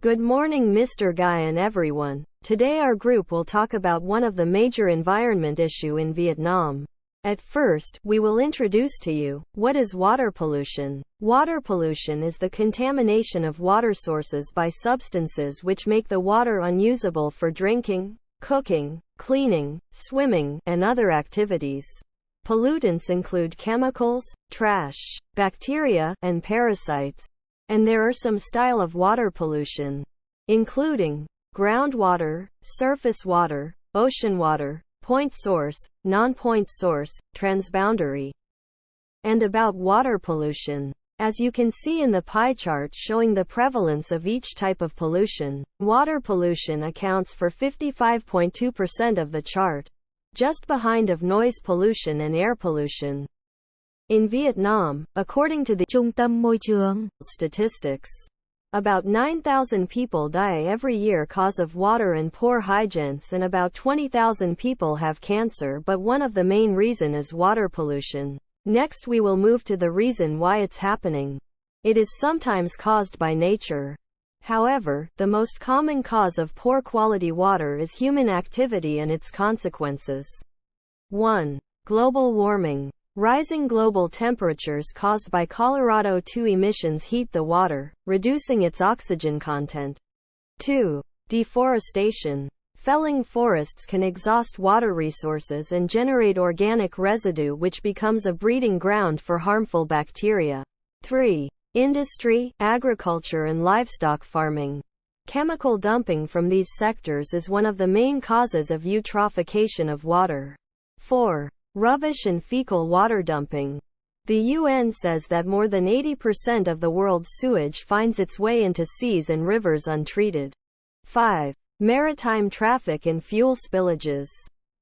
Good morning, Mr. Guy and everyone. Today our group will talk about one of the major environment issue in Vietnam. At first, we will introduce to you, what is water pollution? Water pollution is the contamination of water sources by substances which make the water unusable for drinking, cooking, cleaning, swimming, and other activities. Pollutants include chemicals, trash, bacteria, and parasites. And there are some style of water pollution, including groundwater, surface water, ocean water, point source, non-point source, transboundary. And about water pollution. As you can see in the pie chart showing the prevalence of each type of pollution, water pollution accounts for 55.2% of the chart, just behind of noise pollution and air pollution. In Vietnam, according to the Trung tâm Môi trường statistics, about 9,000 people die every year cause of water and poor hygiene, and about 20,000 people have cancer, but one of the main reason is water pollution. Next we will move to the reason why it's happening. It is sometimes caused by nature. However, the most common cause of poor quality water is human activity and its consequences. 1. Global warming. Rising global temperatures caused by Colorado II emissions heat the water, reducing its oxygen content. 2. Deforestation. Felling forests can exhaust water resources and generate organic residue which becomes a breeding ground for harmful bacteria. 3. Industry, agriculture and livestock farming. Chemical dumping from these sectors is one of the main causes of eutrophication of water. 4. Rubbish and fecal water dumping. The UN says that more than 80% of the world's sewage finds its way into seas and rivers untreated. 5. Maritime traffic and fuel spillages.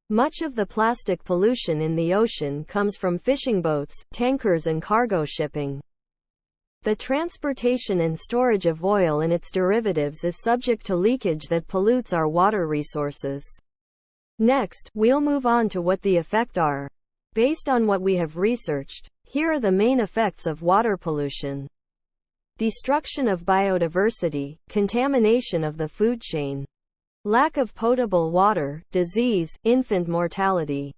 Much of the plastic pollution in the ocean comes from fishing boats, tankers and cargo shipping. The transportation and storage of oil and its derivatives is subject to leakage that pollutes our water resources. Next, we'll move on to what the effects are. Based on what we have researched, here are the main effects of water pollution. Destruction of biodiversity, contamination of the food chain, lack of potable water, disease, infant mortality.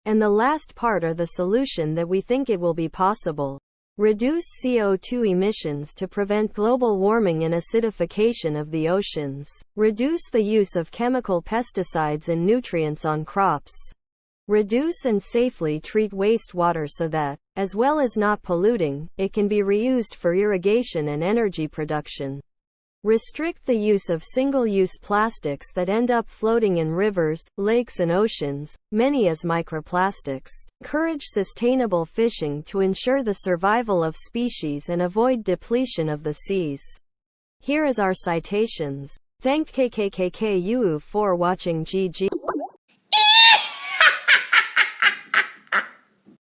And the last part are the solution that we think it will be possible. Reduce CO2 emissions to prevent global warming and acidification of the oceans. Reduce the use of chemical pesticides and nutrients on crops. Reduce and safely treat wastewater so that, as well as not polluting, it can be reused for irrigation and energy production. Restrict the use of single-use plastics that end up floating in rivers, lakes and oceans, many as microplastics. Encourage sustainable fishing to ensure the survival of species and avoid depletion of the seas. Here is our citations. Thank you for watching. GG.